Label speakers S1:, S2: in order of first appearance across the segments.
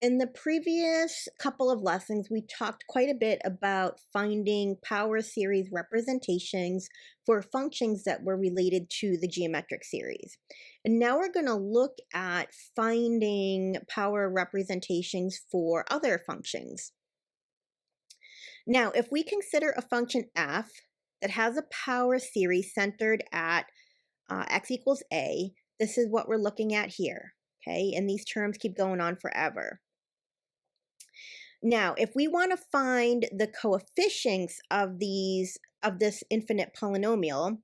S1: In the previous couple of lessons, we talked quite a bit about finding power series representations for functions that were related to the geometric series. And now we're going to look at finding power representations for other functions. Now, if we consider a function f that has a power series centered at x equals a, this is what we're looking at here, okay? And these terms keep going on forever. Now, if we want to find the coefficients of this infinite polynomial,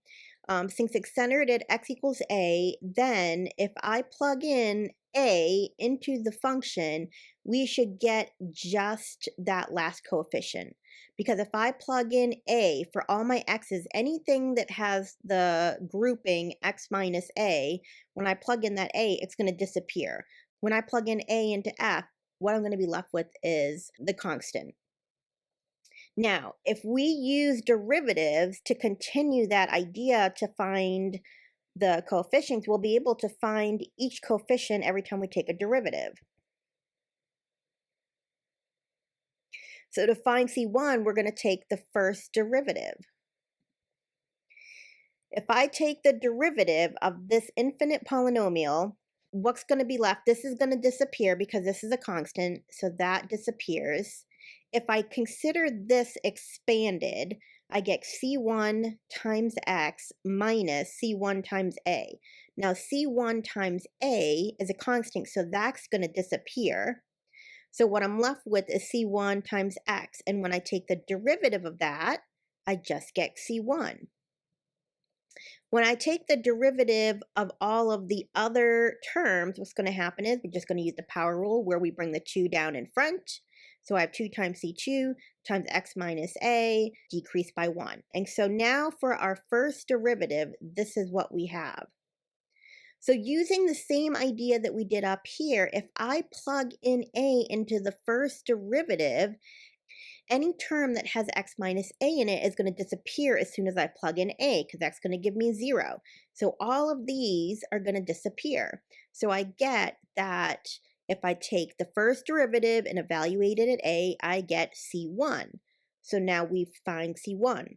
S1: since it's centered at x equals a, then if I plug in a into the function, we should get just that last coefficient. Because if I plug in a for all my x's, anything that has the grouping x minus a, when I plug in that a, it's going to disappear. When I plug in a into f, what I'm going to be left with is the constant. Now, if we use derivatives to continue that idea to find the coefficients, we'll be able to find each coefficient every time we take a derivative. So to find C1, we're going to take the first derivative. If I take the derivative of this infinite polynomial, what's going to be left? This is going to disappear because this is a constant, so that disappears. If I consider this expanded, I get C1 times x minus C1 times a. Now, C1 times a is a constant, so that's going to disappear. So what I'm left with is C1 times x, and when I take the derivative of that, I just get C1. When I take the derivative of all of the other terms, what's going to happen is we're just going to use the power rule where we bring the 2 down in front. So I have 2 times C2 times x minus a decreased by 1. And so now for our first derivative, this is what we have. So using the same idea that we did up here, if I plug in a into the first derivative, any term that has x minus a in it is going to disappear as soon as I plug in a, because that's going to give me 0. So all of these are going to disappear. So I get that if I take the first derivative and evaluate it at a, I get C1. So now we find C1.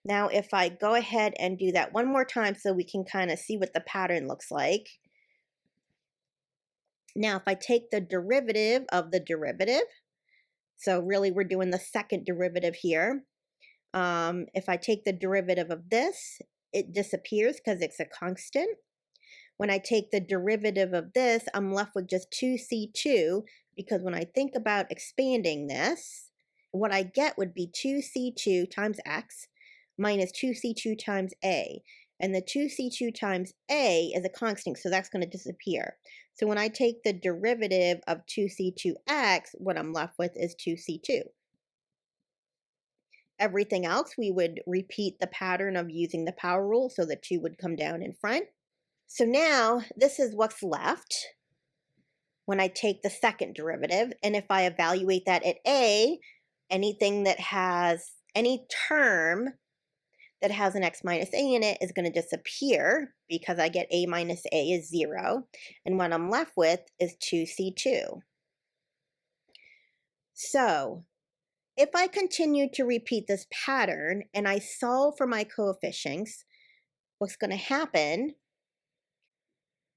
S1: Now if I go ahead and do that one more time so we can kind of see what the pattern looks like. Now if I take the derivative of the derivative, so really we're doing the second derivative here. If I take the derivative of this, it disappears because it's a constant. When I take the derivative of this, I'm left with just 2c2, because when I think about expanding this, what I get would be 2c2 times x minus 2c2 times a. And the 2c2 times a is a constant, so that's going to disappear. So when I take the derivative of 2c2x, what I'm left with is 2c2. Everything else, we would repeat the pattern of using the power rule, so the 2 would come down in front. So now this is what's left when I take the second derivative. And if I evaluate that at a, anything that has any term that has an x minus a in it is going to disappear, because I get a minus a is 0. And what I'm left with is 2c2. So if I continue to repeat this pattern and I solve for my coefficients, what's going to happen,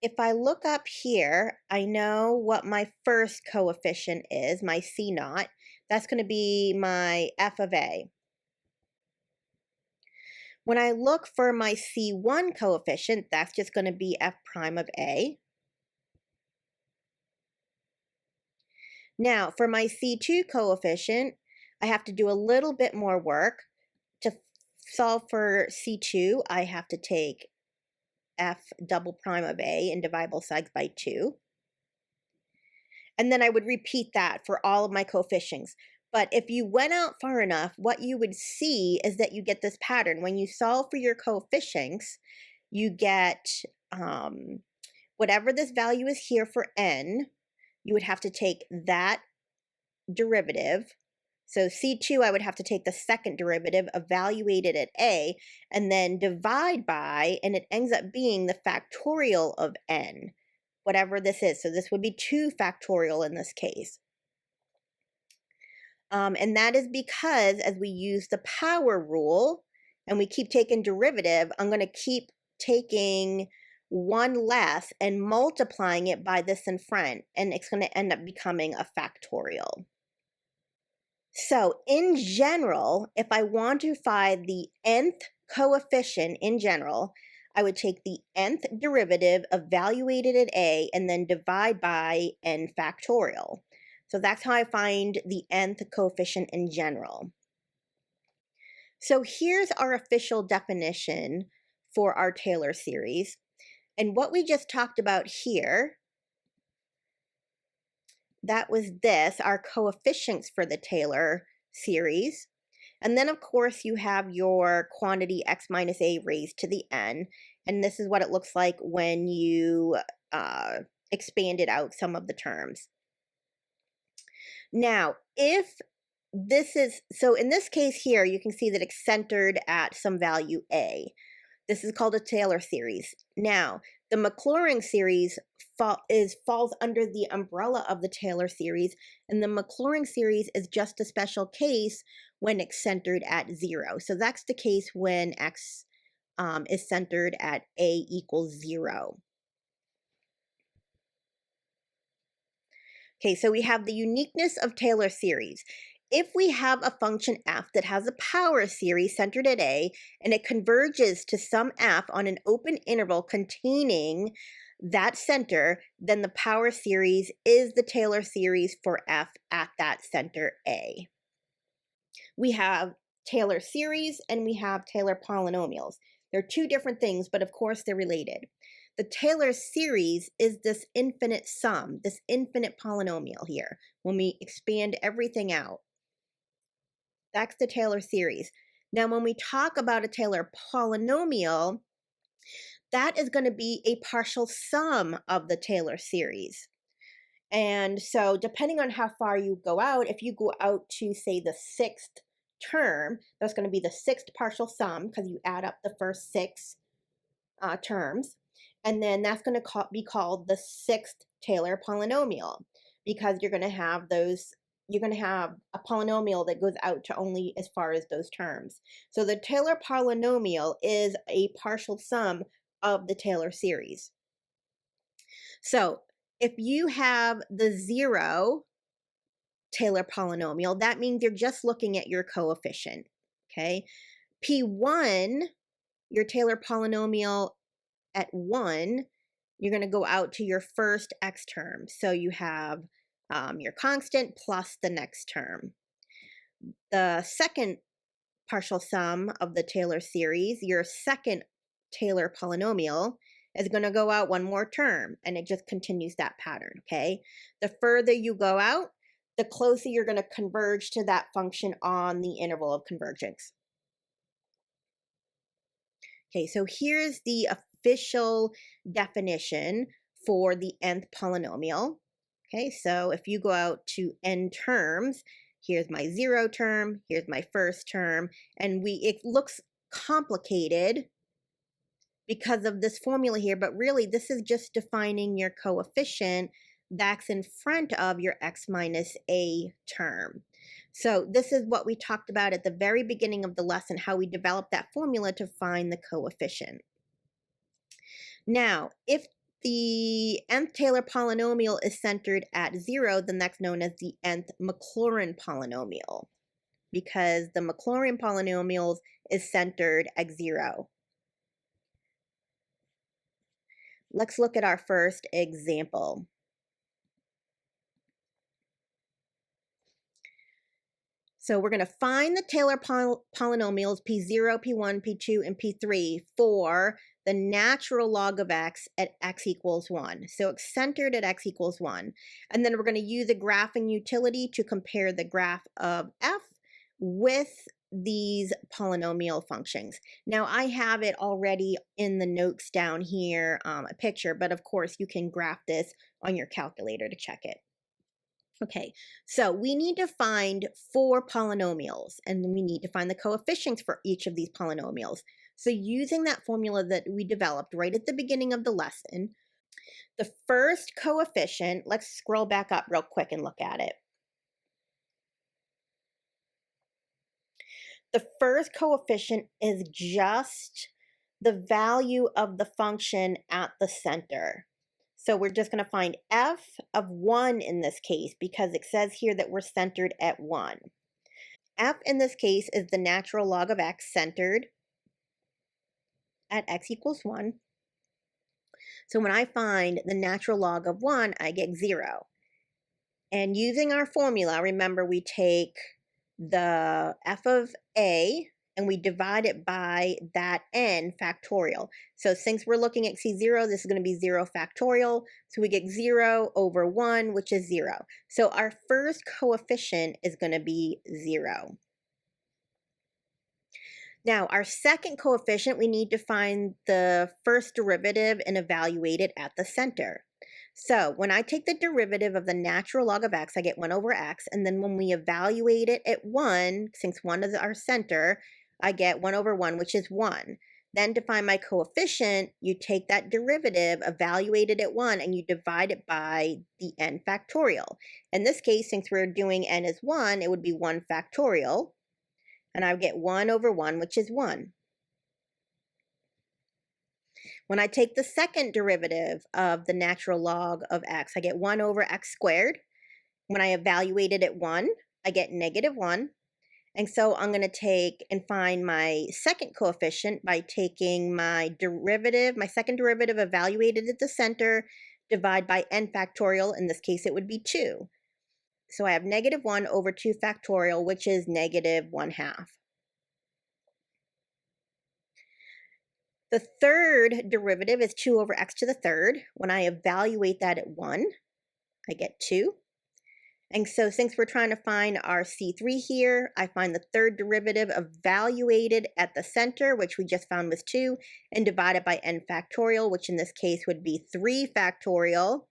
S1: if I look up here, I know what my first coefficient is, my C naught. That's going to be my f of a. When I look for my C1 coefficient, that's just going to be f prime of a. Now, for my C2 coefficient, I have to do a little bit more work. To solve for C2, I have to take f double prime of a and divide both sides by 2. And then I would repeat that for all of my coefficients. But if you went out far enough, what you would see is that you get this pattern. When you solve for your coefficients, you get whatever this value is here for n, you would have to take that derivative. So C2, I would have to take the second derivative, evaluate it at a, and then divide by, and it ends up being the factorial of n. whatever this is. So this would be 2 factorial in this case. And that is because as we use the power rule and we keep taking derivative, I'm going to keep taking 1 less and multiplying it by this in front, and it's going to end up becoming a factorial. So in general, if I want to find the nth coefficient in general, I would take the nth derivative evaluated at a and then divide by n factorial. So that's how I find the nth coefficient in general. So here's our official definition for our Taylor series. And what we just talked about here, that was this, our coefficients for the Taylor series. And then, of course, you have your quantity x minus a raised to the n. And this is what it looks like when you expanded out some of the terms. Now, if this is, so in this case here, you can see that it's centered at some value a. This is called a Taylor series. Now, the Maclaurin series falls under the umbrella of the Taylor series, and the Maclaurin series is just a special case when it's centered at 0. So that's the case when x is centered at a equals 0. Okay, so we have the uniqueness of Taylor series. If we have a function f that has a power series centered at a, and it converges to some f on an open interval containing that center, then the power series is the Taylor series for f at that center a. We have Taylor series and we have Taylor polynomials. They're 2 different things, but of course they're related. The Taylor series is this infinite sum, this infinite polynomial here, when we expand everything out. That's the Taylor series. Now, when we talk about a Taylor polynomial, that is going to be a partial sum of the Taylor series. And so depending on how far you go out, if you go out to, say, the 6th term, that's going to be the 6th partial sum because you add up the first 6 terms. And then that's going to be called the 6th Taylor polynomial because you're going to have a polynomial that goes out to only as far as those terms. So the Taylor polynomial is a partial sum of the Taylor series. So if you have the 0 Taylor polynomial, that means you're just looking at your coefficient, okay? P1, your Taylor polynomial at 1, you're going to go out to your first x term. So you have your constant plus the next term. The second partial sum of the Taylor series, your second Taylor polynomial, is going to go out 1 more term, and it just continues that pattern, okay? The further you go out, the closer you're going to converge to that function on the interval of convergence. Okay, so here's the official definition for the nth polynomial. Okay, so if you go out to n terms, here's my 0 term, here's my first term, and it looks complicated because of this formula here, but really this is just defining your coefficient that's in front of your x minus a term. So this is what we talked about at the very beginning of the lesson, how we developed that formula to find the coefficient. Now, if the nth Taylor polynomial is centered at 0, then that's known as the nth Maclaurin polynomial because the Maclaurin polynomial is centered at 0. Let's look at our first example. So we're going to find the Taylor polynomials P0, P1, P2, and P3 for the natural log of x at x equals 1. So it's centered at x equals 1. And then we're going to use a graphing utility to compare the graph of f with these polynomial functions. Now I have it already in the notes down here, a picture, but of course you can graph this on your calculator to check it. Okay, so we need to find 4 polynomials, and we need to find the coefficients for each of these polynomials. So using that formula that we developed right at the beginning of the lesson, The first coefficient, let's scroll back up real quick and look at it. The first coefficient is just the value of the function at the center. So we're just going to find f of 1 in this case because it says here that we're centered at 1. F in this case is the natural log of x centered at x equals 1. So when I find the natural log of 1, I get 0. And using our formula, remember we take the f of a and we divide it by that n factorial. So since we're looking at C0, this is going to be 0 factorial. So we get 0 over 1, which is 0. So our first coefficient is going to be 0. Now, our second coefficient, we need to find the first derivative and evaluate it at the center. So when I take the derivative of the natural log of x, I get 1 over x. And then when we evaluate it at 1, since 1 is our center, I get 1 over 1, which is 1. Then to find my coefficient, you take that derivative, evaluate it at 1, and you divide it by the n factorial. In this case, since we're doing n is 1, it would be 1 factorial. And I would get 1 over 1, which is 1. When I take the second derivative of the natural log of x, I get 1 over x squared. When I evaluate it at 1, I get negative 1. And so I'm going to take and find my second coefficient by taking my derivative, my second derivative evaluated at the center, divide by n factorial. In this case, it would be 2. So I have negative 1 over 2 factorial, which is negative 1/2. The third derivative is 2 over x to the third. When I evaluate that at 1, I get 2. And so since we're trying to find our C3 here, I find the third derivative evaluated at the center, which we just found was 2, and divide it by n factorial, which in this case would be 3 factorial,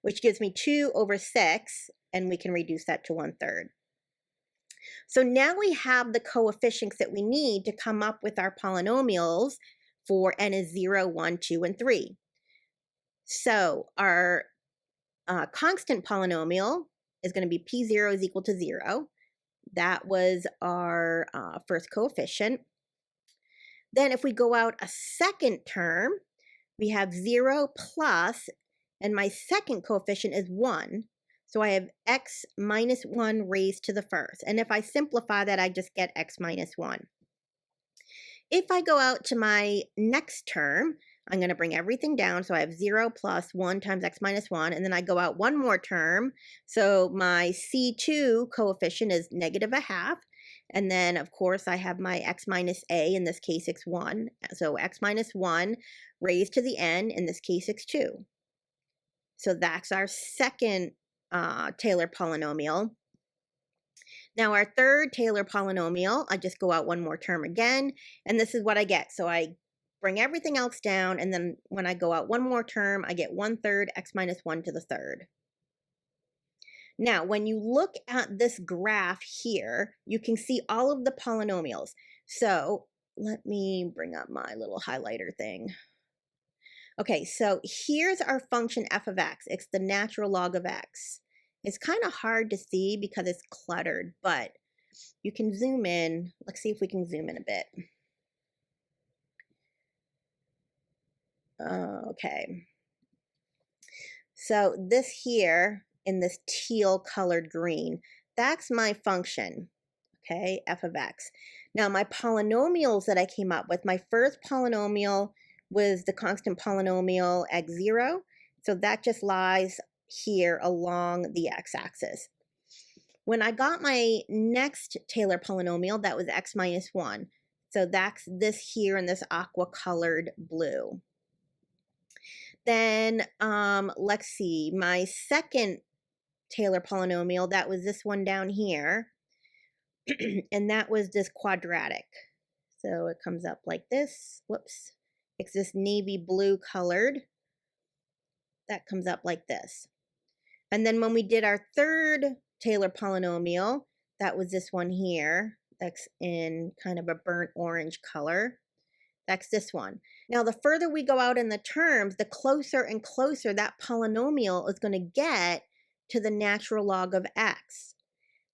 S1: which gives me 2 over 6, and we can reduce that to 1/3. So now we have the coefficients that we need to come up with our polynomials for n is 0, 1, 2, and 3. So our constant polynomial is going to be P0 is equal to 0. That was our first coefficient. Then if we go out a second term, we have 0 plus, and my second coefficient is 1. So I have x minus 1 raised to the first. And if I simplify that, I just get x minus 1. If I go out to my next term, I'm going to bring everything down. So I have 0 plus 1 times x minus 1. And then I go out one more term. So my C2 coefficient is negative 1/2. And then, of course, I have my x minus a. In this case, it's 1. So x minus 1 raised to the n. In this case, it's 2. So that's our second Taylor polynomial. Now our third Taylor polynomial, I just go out one more term again, and this is what I get. So I bring everything else down, and then when I go out one more term, I get 1/3 x minus 1 to the third. Now, when you look at this graph here, you can see all of the polynomials. So let me bring up my little highlighter thing. Okay, so here's our function f of x. It's the natural log of x. It's kind of hard to see because it's cluttered, but you can zoom in. Let's see if we can zoom in a bit. Okay. So this here in this teal colored green, that's my function, okay, f of x. Now my polynomials that I came up with, my first polynomial was the constant polynomial x0. So that just lies here along the x-axis. When I got my next Taylor polynomial, that was x minus 1. So that's this here in this aqua colored blue. Then let's see, my second Taylor polynomial, that was this one down here. And that was this quadratic. So it comes up like this. Whoops. It's this navy blue colored. That comes up like this. And then when we did our third Taylor polynomial, that was this one here. That's in kind of a burnt orange color. That's this one. Now, the further we go out in the terms, the closer and closer that polynomial is going to get to the natural log of x.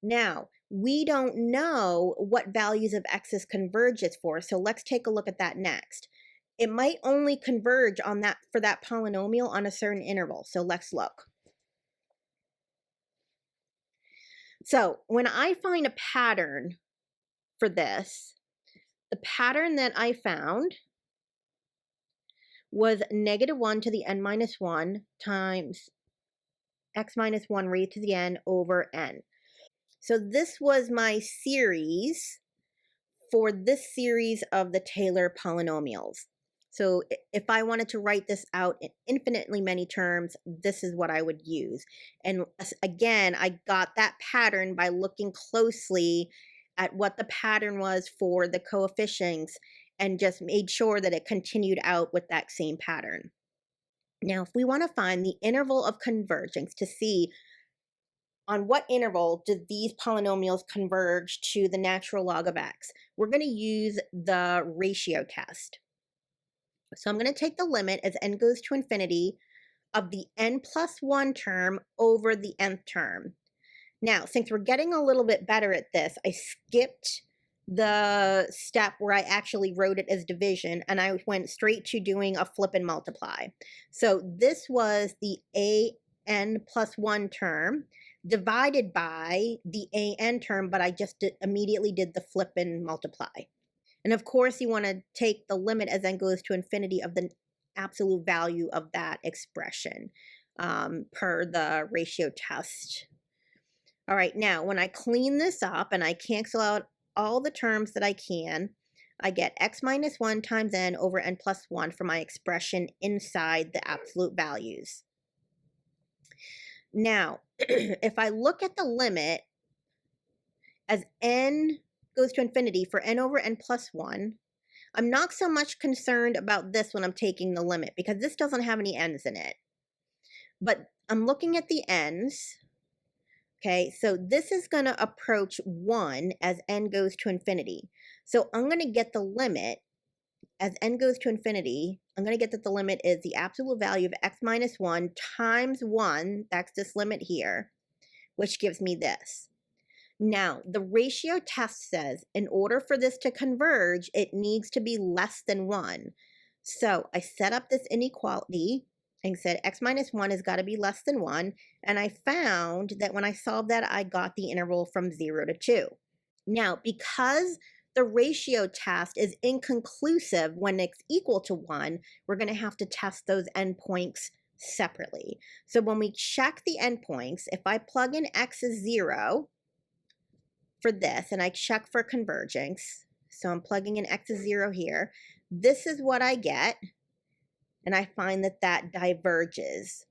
S1: Now, we don't know what values of x this converges for, so let's take a look at that next. It might only converge on that for that polynomial on a certain interval, so let's look. So when I find a pattern for this, the pattern that I found was -1 to the n minus 1 times x minus 1 raised to the n over n. So this was my series for this series of the Taylor polynomials. So if I wanted to write this out in infinitely many terms, this is what I would use. And again, I got that pattern by looking closely at what the pattern was for the coefficients and just made sure that it continued out with that same pattern. Now, if we want to find the interval of convergence to see on what interval do these polynomials converge to the natural log of x, we're going to use the ratio test. So I'm going to take the limit as n goes to infinity of the n plus 1 term over the nth term. Now, since we're getting a little bit better at this, I skipped the step where I actually wrote it as division, and I went straight to doing a flip and multiply. So this was the an plus 1 term divided by the an term, but I just immediately did the flip and multiply. And of course, you want to take the limit as n goes to infinity of the absolute value of that expression per the ratio test. All right, now when I clean this up and I cancel out all the terms that I can, I get x minus 1 times n over n plus 1 for my expression inside the absolute values. Now, if I look at the limit as n goes to infinity for n over n plus 1, I'm not so much concerned about this when I'm taking the limit because this doesn't have any n's in it. But I'm looking at the n's. Okay, so this is going to approach 1 as n goes to infinity. So I'm going to get the limit as n goes to infinity. I'm going to get that the limit is the absolute value of x minus 1 times 1. That's this limit here, which gives me this. Now, the ratio test says in order for this to converge, it needs to be less than 1. So I set up this inequality and said x minus 1 has got to be less than 1. And I found that when I solved that, I got the interval from 0 to 2. Now, because the ratio test is inconclusive when it's equal to 1, we're going to have to test those endpoints separately. So when we check the endpoints, if I plug in x is 0 for this and I check for convergence, so I'm plugging in x is 0 here, this is what I get, and I find that that diverges.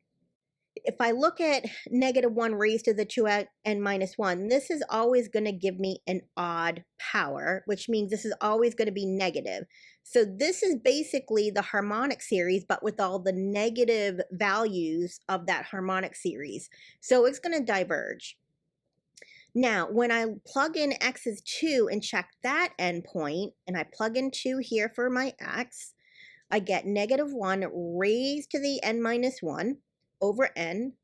S1: If I look at -1 raised to the 2n minus 1, this is always going to give me an odd power, which means this is always going to be negative. So this is basically the harmonic series, but with all the negative values of that harmonic series. So it's going to diverge. Now, when I plug in x is 2 and check that endpoint, and I plug in 2 here for my x, I get -1 raised to the n minus 1 over n.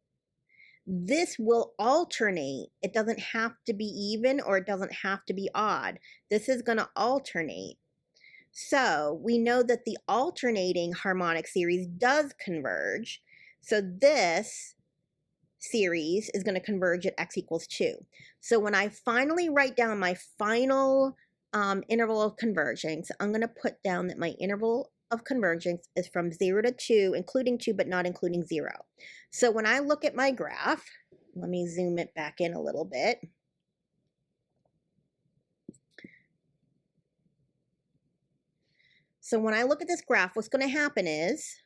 S1: This will alternate. It doesn't have to be even or it doesn't have to be odd. This is going to alternate. So we know that the alternating harmonic series does converge. So this series is going to converge at x equals 2. So when I finally write down my final interval of convergence, I'm going to put down that my interval of convergence is from 0 to 2, including 2, but not including 0. So when I look at my graph, let me zoom it back in a little bit. So when I look at this graph, what's going to happen is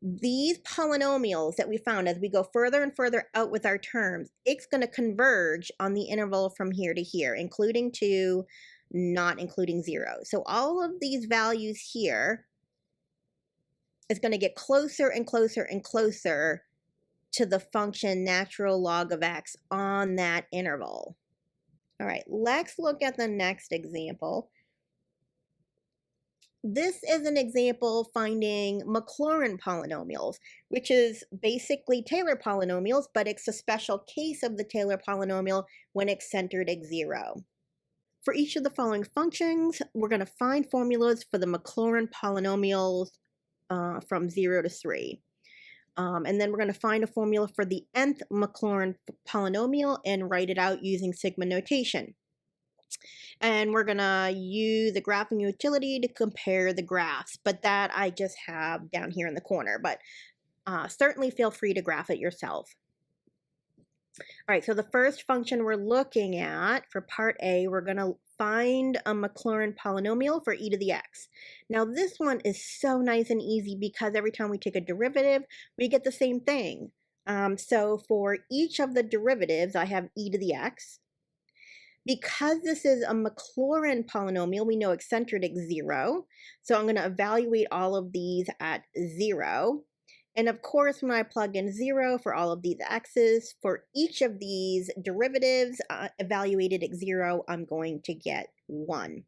S1: these polynomials that we found as we go further and further out with our terms, it's going to converge on the interval from here to here, including 2, not including 0. So all of these values here is going to get closer and closer and closer to the function natural log of x on that interval. All right, let's look at the next example. This is an example finding Maclaurin polynomials, which is basically Taylor polynomials, but it's a special case of the Taylor polynomial when it's centered at 0. For each of the following functions, we're going to find formulas for the Maclaurin polynomials from 0 to 3. And then we're going to find a formula for the nth Maclaurin polynomial and write it out using sigma notation. And we're going to use the graphing utility to compare the graphs, but that I just have down here in the corner, but certainly feel free to graph it yourself. All right, so the first function we're looking at for part A, we're going to find a Maclaurin polynomial for e to the x. Now this one is so nice and easy because every time we take a derivative, we get the same thing. So for each of the derivatives, I have e to the x. Because this is a Maclaurin polynomial, we know it's centered at 0. So I'm going to evaluate all of these at 0. And of course, when I plug in 0 for all of these x's, for each of these derivatives evaluated at 0, I'm going to get 1.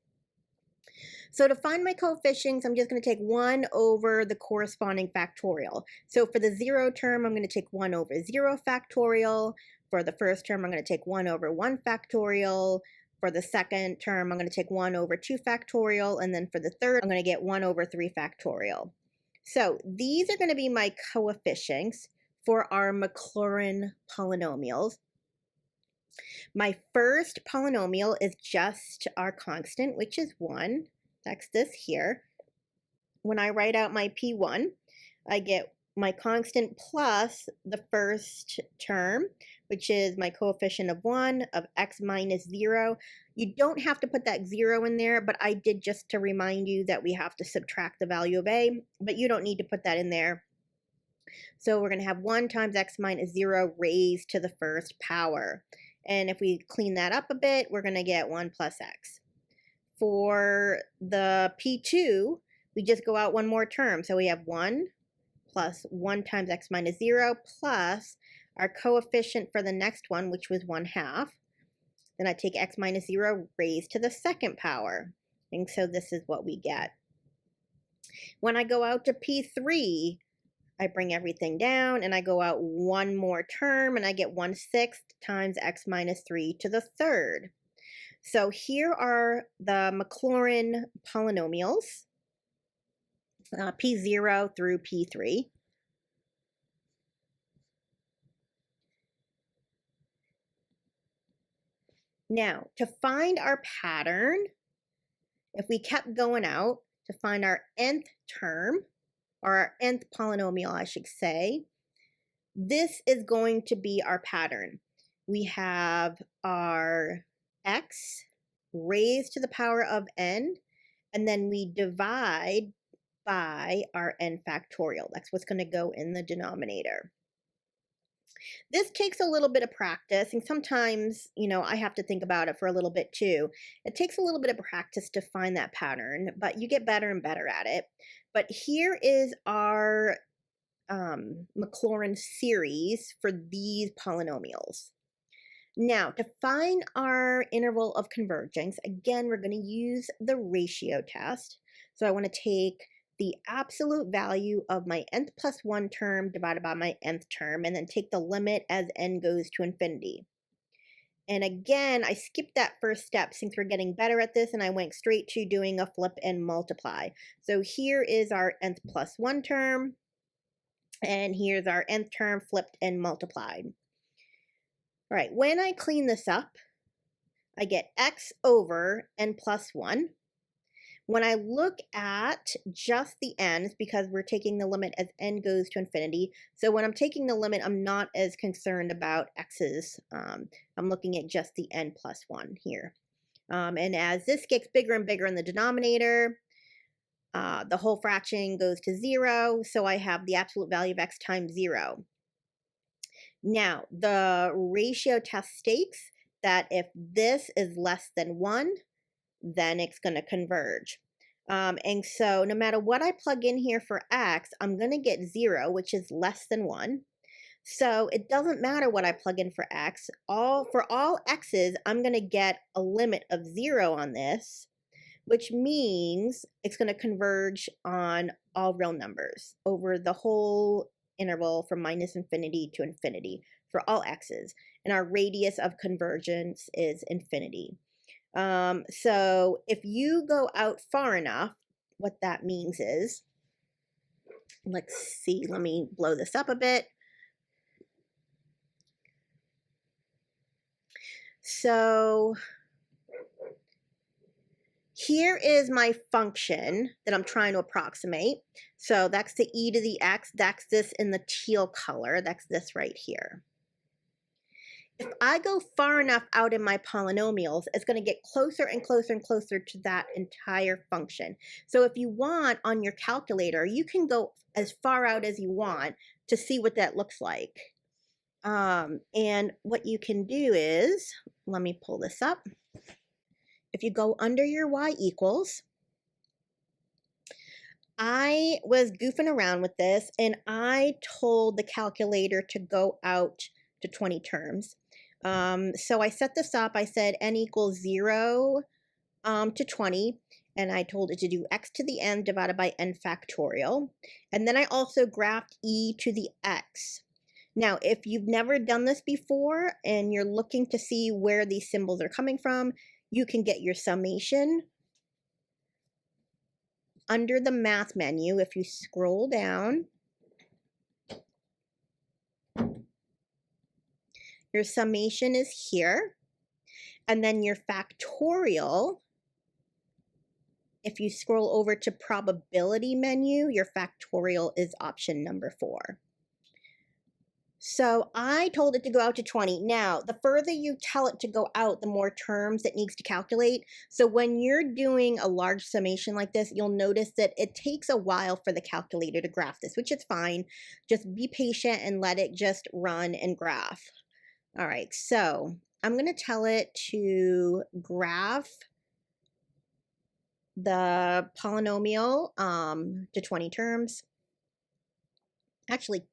S1: So to find my coefficients, I'm just going to take 1 over the corresponding factorial. So for the 0 term, I'm going to take 1 over 0 factorial. For the first term, I'm going to take 1 over 1 factorial. For the second term, I'm going to take 1 over 2 factorial. And then for the third, I'm going to get 1 over 3 factorial. So these are going to be my coefficients for our Maclaurin polynomials. My first polynomial is just our constant, which is 1. That's this here. When I write out my P1, I get my constant plus the first term, which is my coefficient of 1 of x minus 0. You don't have to put that 0 in there, but I did just to remind you that we have to subtract the value of a, but you don't need to put that in there. So we're going to have 1 times x minus 0 raised to the first power. And if we clean that up a bit, we're going to get 1 plus x. For the P2, we just go out one more term. So we have 1 plus 1 times x minus 0 plus our coefficient for the next one, which was 1/2. Then I take x minus 0 raised to the second power. And so this is what we get. When I go out to P3, I bring everything down and I go out one more term and I get 1/6 times x minus 3 to the third. So here are the Maclaurin polynomials, P0 through P3. Now, to find our pattern, if we kept going out to find our nth term, or our nth polynomial, I should say, this is going to be our pattern. We have our x raised to the power of n, and then we divide by our n factorial. That's what's going to go in the denominator. This takes a little bit of practice, and sometimes, I have to think about it for a little bit too. It takes a little bit of practice to find that pattern, but you get better and better at it. But here is our Maclaurin series for these polynomials. Now, to find our interval of convergence, again, we're going to use the ratio test. So I want to take the absolute value of my nth plus 1 term divided by my nth term, and then take the limit as n goes to infinity. And again, I skipped that first step since we're getting better at this, and I went straight to doing a flip and multiply. So here is our nth plus 1 term, and here's our nth term flipped and multiplied. All right, when I clean this up, I get x over n plus 1. When I look at just the n's, because we're taking the limit as n goes to infinity, so when I'm taking the limit, I'm not as concerned about x's. I'm looking at just the n plus 1 here. And as this gets bigger and bigger in the denominator, the whole fraction goes to 0, so I have the absolute value of x times 0. Now, the ratio test states that if this is less than 1, then it's going to converge. And so no matter what I plug in here for x, I'm going to get 0, which is less than 1. So it doesn't matter what I plug in for x. For all x's, I'm going to get a limit of 0 on this. which means it's going to converge on all real numbers over the whole interval from minus infinity to infinity for all x's. And our radius of convergence is infinity. So if you go out far enough, what that means is, let's see, let me blow this up a bit. So here is my function that I'm trying to approximate. So that's the e to the x. That's this in the teal color. That's this right here. If I go far enough out in my polynomials, it's going to get closer and closer and closer to that entire function. So if you want on your calculator, you can go as far out as you want to see what that looks like. And what you can do is, let me pull this up. If you go under your y equals, I was goofing around with this and I told the calculator to go out to 20 terms. So I set this up. I said n equals 0 to 20, and I told it to do x to the n divided by n factorial. And then I also graphed e to the x. Now, if you've never done this before and you're looking to see where these symbols are coming from, you can get your summation under the math menu. If you scroll down, your summation is here. And then your factorial, if you scroll over to probability menu, your factorial is option number 4. So I told it to go out to 20. Now, the further you tell it to go out, the more terms it needs to calculate. So when you're doing a large summation like this, you'll notice that it takes a while for the calculator to graph this, which is fine. Just be patient and let it just run and graph. All right, so I'm going to tell it to graph the polynomial to 20 terms. Actually,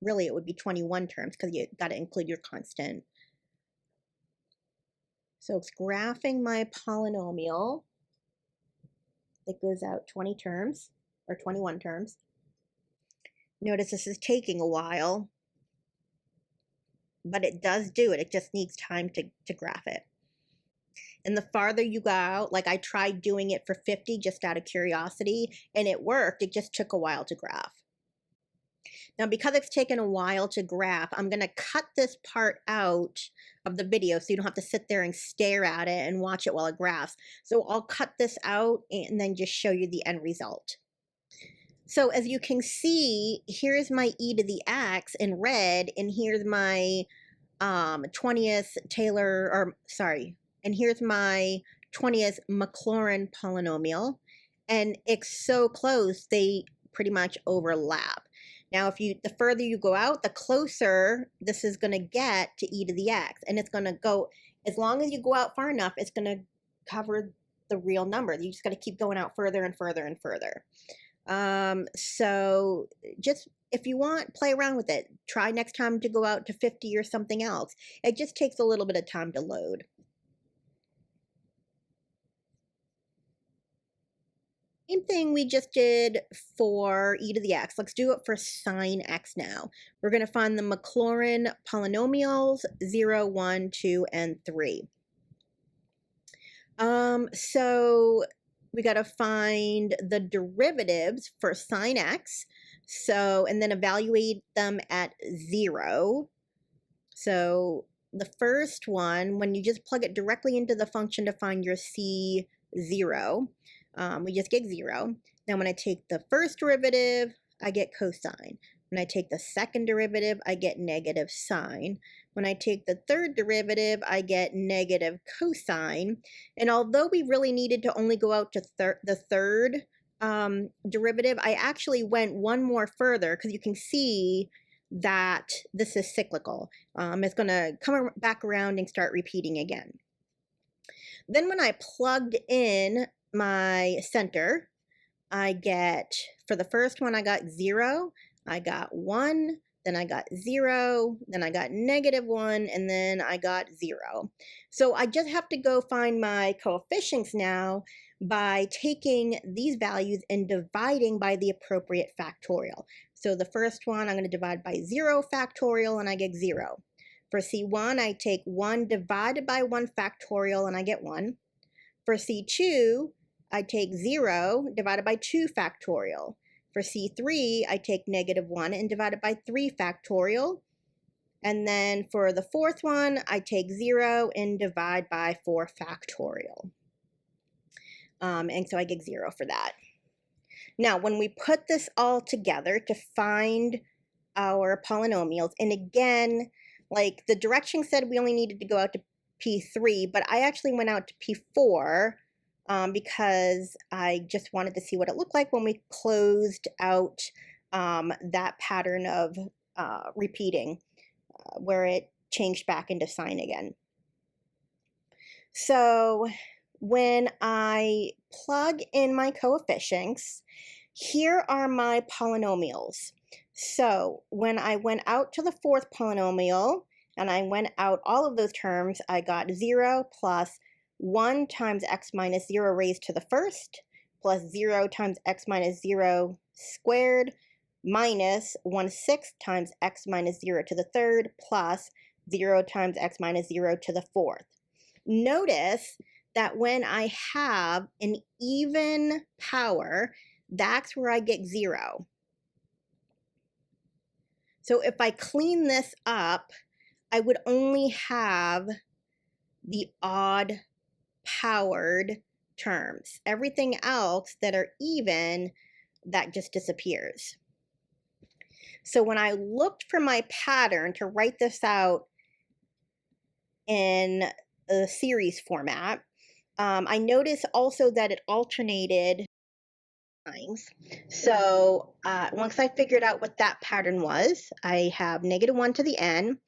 S1: really, it would be 21 terms because you got to include your constant. So it's graphing my polynomial that goes out 20 terms, or 21 terms. Notice this is taking a while, but it does do it. It just needs time to graph it. And the farther you go out, like I tried doing it for 50 just out of curiosity, and it worked. It just took a while to graph. Now, because it's taken a while to graph, I'm going to cut this part out of the video so you don't have to sit there and stare at it and watch it while it graphs. So I'll cut this out and then just show you the end result. So as you can see, here's my e to the x in red, and here's my 20th Taylor, or sorry, and here's my 20th Maclaurin polynomial, and it's so close, they pretty much overlap. Now, the further you go out, the closer this is going to get to e to the x, and it's going to go, as long as you go out far enough, it's going to cover the real number. You just got to keep going out further and further and further. So just, if you want, play around with it. Try next time to go out to 50 or something else. It just takes a little bit of time to load. Same thing we just did for e to the x. Let's do it for sine x now. We're going to find the Maclaurin polynomials 0, 1, 2, and 3. So we got to find the derivatives for sine x. So, and then evaluate them at 0. So the first one, when you just plug it directly into the function to find your c0, we just get 0. Now when I take the first derivative, I get cosine. When I take the second derivative, I get negative sine. When I take the third derivative, I get negative cosine. And although we really needed to only go out to the third derivative, I actually went one more further because you can see that this is cyclical. It's going to come back around and start repeating again. Then when I plugged in my center, I get, for the first one, I got 0, I got 1, then I got 0, then I got negative 1, and then I got 0. So I just have to go find my coefficients now, by taking these values and dividing by the appropriate factorial. So the first one, I'm going to divide by 0 factorial, and I get 0. For C1, I take 1 divided by 1 factorial, and I get 1. For C2, I take 0 divided by 2 factorial. For C3, I take -1 and divide it by 3 factorial. And then for the fourth one, I take 0 and divide by 4 factorial. And so I get 0 for that. Now, when we put this all together to find our polynomials, and again, like the direction said we only needed to go out to P3, but I actually went out to P4 because I just wanted to see what it looked like when we closed out that pattern of repeating where it changed back into sine again. So when I plug in my coefficients, here are my polynomials. So when I went out to the fourth polynomial and I went out all of those terms, I got 0 plus 1 times x minus 0 raised to the first plus 0 times x minus 0 squared minus 1/6 times x minus 0 to the third plus 0 times x minus 0 to the fourth. Notice that when I have an even power, that's where I get 0. So if I clean this up, I would only have the odd powered terms. Everything else that are even, that just disappears. So when I looked for my pattern to write this out in a series format, I noticed also that it alternated times. So once I figured out what that pattern was, I have -1 to the n,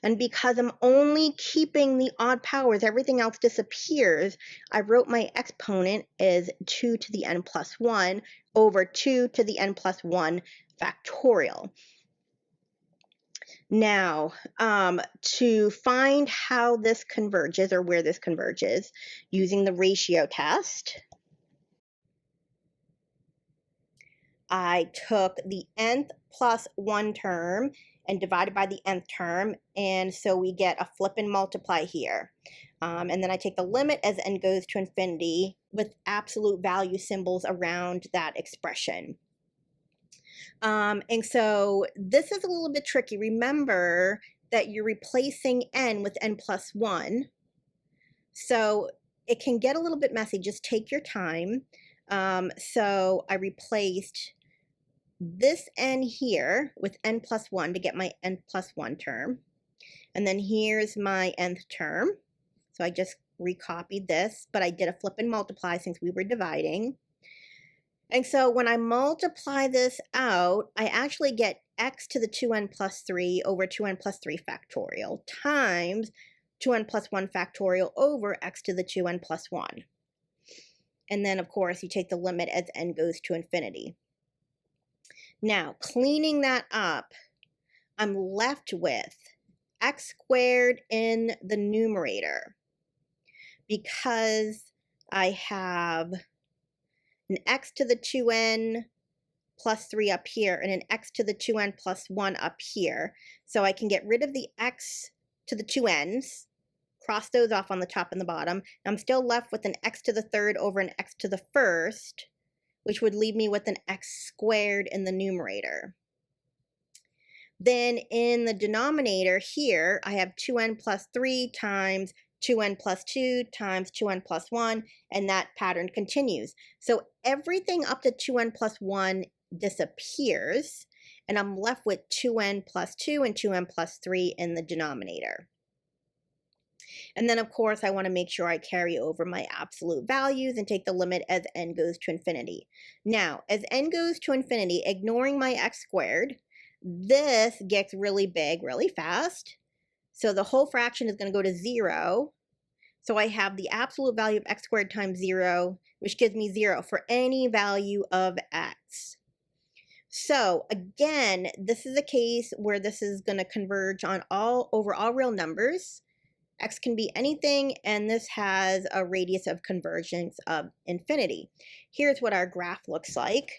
S1: and because I'm only keeping the odd powers, everything else disappears, I wrote my exponent as 2 to the n plus 1 over 2 to the n plus 1 factorial. Now, to find how this converges or where this converges using the ratio test, I took the nth plus 1 term and divided by the nth term, and so we get a flip and multiply here. And then I take the limit as n goes to infinity with absolute value symbols around that expression. And so this is a little bit tricky. Remember that you're replacing n with n plus 1. So it can get a little bit messy. Just take your time. So I replaced this n here with n plus 1 to get my n plus 1 term. And then here's my nth term. So I just recopied this, but I did a flip and multiply since we were dividing. And so when I multiply this out, I actually get x to the 2n plus 3 over 2n plus 3 factorial times 2n plus 1 factorial over x to the 2n plus 1. And then, of course, you take the limit as n goes to infinity. Now, cleaning that up, I'm left with x squared in the numerator because I have an x to the 2n plus 3 up here and an x to the 2n plus 1 up here. So I can get rid of the x to the 2n's, cross those off on the top and the bottom. I'm still left with an x to the third over an x to the first, which would leave me with an x squared in the numerator. Then in the denominator here, I have 2n plus 3 times 2n plus 2 times 2n plus 1, and that pattern continues. So everything up to 2n plus 1 disappears, and I'm left with 2n plus 2 and 2n plus 3 in the denominator. And then, of course, I want to make sure I carry over my absolute values and take the limit as n goes to infinity. Now, as n goes to infinity, ignoring my x squared, this gets really big really fast. So the whole fraction is going to go to 0. So I have the absolute value of x squared times 0, which gives me 0 for any value of x. So again, this is a case where this is going to converge on over all real numbers. X can be anything, and this has a radius of convergence of infinity. Here's what our graph looks like.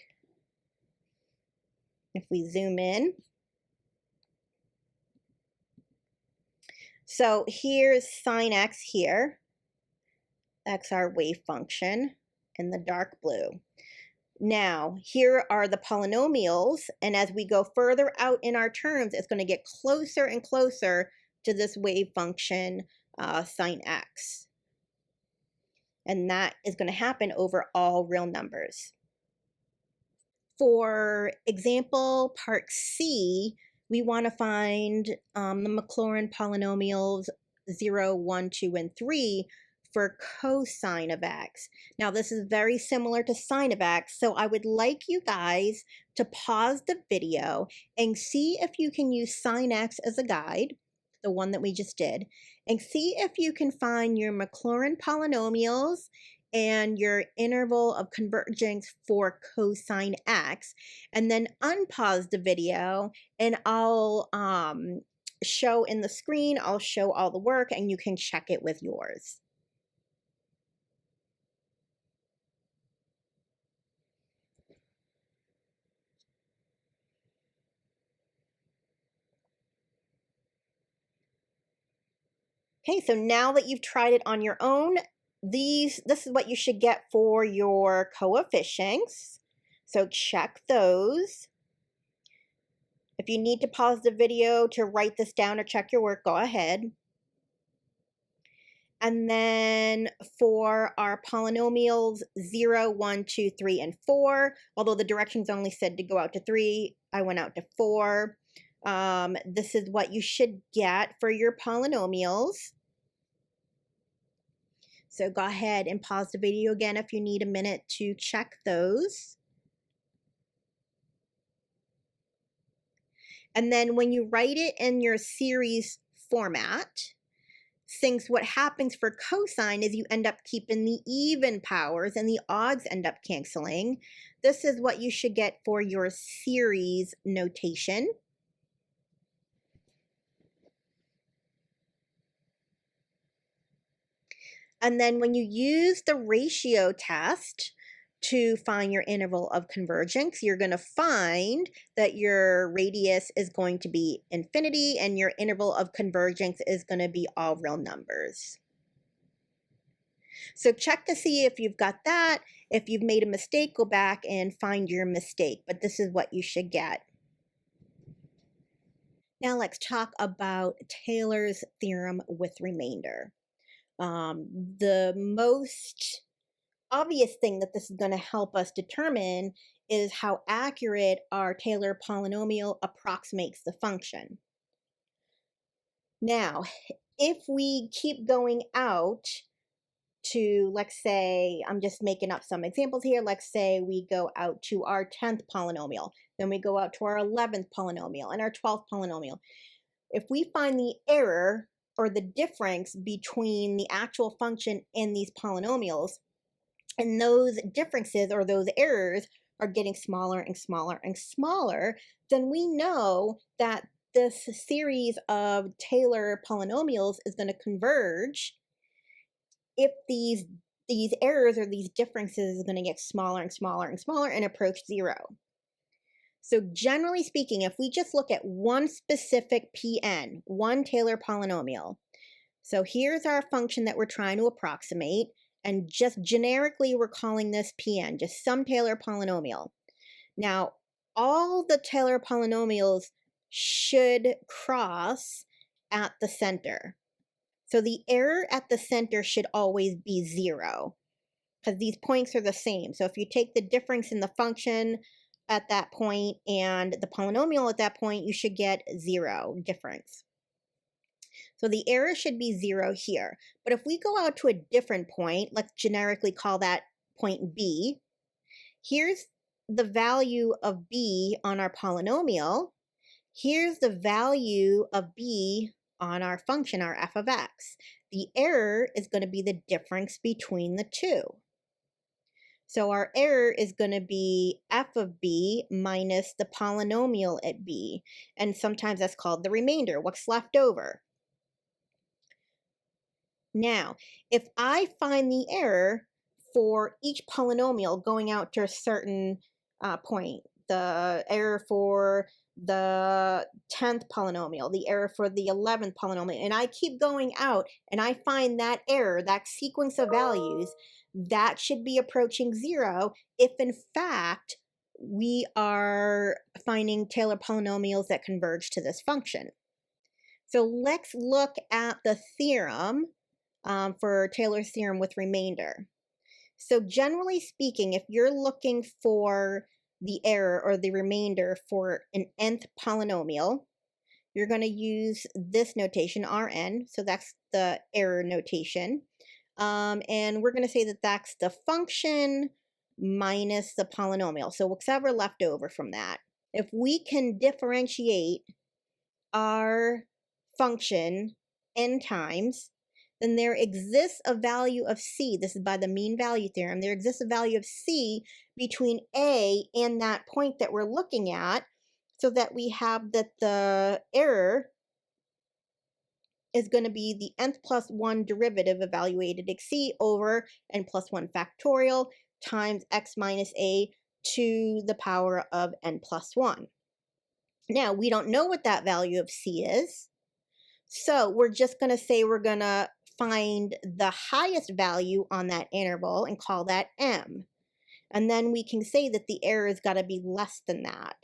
S1: If we zoom in. So here's sine X here. That's our wave function in the dark blue. Now, here are the polynomials, and as we go further out in our terms, it's going to get closer and closer to this wave function sine X. And that is going to happen over all real numbers. For example, part C, we want to find the Maclaurin polynomials 0, 1, 2, and 3 for cosine of x. Now, this is very similar to sine of x, so I would like you guys to pause the video and see if you can use sine x as a guide, the one that we just did, and see if you can find your Maclaurin polynomials and your interval of convergence for cosine x, and then unpause the video and I'll show in the screen, I'll show all the work and you can check it with yours. Okay, so now that you've tried it on your own, this is what you should get for your coefficients. So check those. If you need to pause the video to write this down or check your work, go ahead. And then for our polynomials 0, 1, 2, 3, and 4, although the directions only said to go out to 3, I went out to 4. This is what you should get for your polynomials. So go ahead and pause the video again if you need a minute to check those. And then when you write it in your series format, since what happens for cosine is you end up keeping the even powers and the odds end up canceling, this is what you should get for your series notation. And then when you use the ratio test to find your interval of convergence, you're going to find that your radius is going to be infinity and your interval of convergence is going to be all real numbers. So check to see if you've got that. If you've made a mistake, go back and find your mistake, but this is what you should get. Now let's talk about Taylor's theorem with remainder. The most obvious thing that this is going to help us determine is how accurate our Taylor polynomial approximates the function. Now, if we keep going out to, let's say, I'm just making up some examples here. Let's say we go out to our 10th polynomial, then we go out to our 11th polynomial and our 12th polynomial. If we find the error or the difference between the actual function and these polynomials, and those differences or those errors are getting smaller and smaller and smaller, then we know that this series of Taylor polynomials is going to converge if these errors or these differences is going to get smaller and smaller and smaller and approach 0. So generally speaking, if we just look at one specific Pn, one Taylor polynomial, so here's our function that we're trying to approximate, and just generically we're calling this Pn, just some Taylor polynomial. Now, all the Taylor polynomials should cross at the center. So the error at the center should always be 0, because these points are the same. So if you take the difference in the function at that point and the polynomial at that point, you should get 0 difference. So the error should be 0 here. But if we go out to a different point, let's generically call that point B. Here's the value of B on our polynomial. Here's the value of B on our function, our f of x. The error is going to be the difference between the two. So our error is going to be f of b minus the polynomial at b. And sometimes that's called the remainder, what's left over. Now, if I find the error for each polynomial going out to a certain point, the error for the 10th polynomial, the error for the 11th polynomial, and I keep going out and I find that error, that sequence of values, that should be approaching 0 if in fact we are finding Taylor polynomials that converge to this function. So let's look at the theorem for Taylor's theorem with remainder. So generally speaking, if you're looking for the error or the remainder for an nth polynomial, you're going to use this notation, Rn. So that's the error notation. And we're going to say that that's the function minus the polynomial. So whatever left over from that. If we can differentiate our function n times, then there exists a value of c. This is by the mean value theorem. There exists a value of c between a and that point that we're looking at, so that we have that the error is going to be the nth plus 1 derivative evaluated at c over n plus 1 factorial times x minus a to the power of n plus 1. Now, we don't know what that value of c is, so we're just going to say we're going to find the highest value on that interval and call that m. And then we can say that the error has got to be less than that.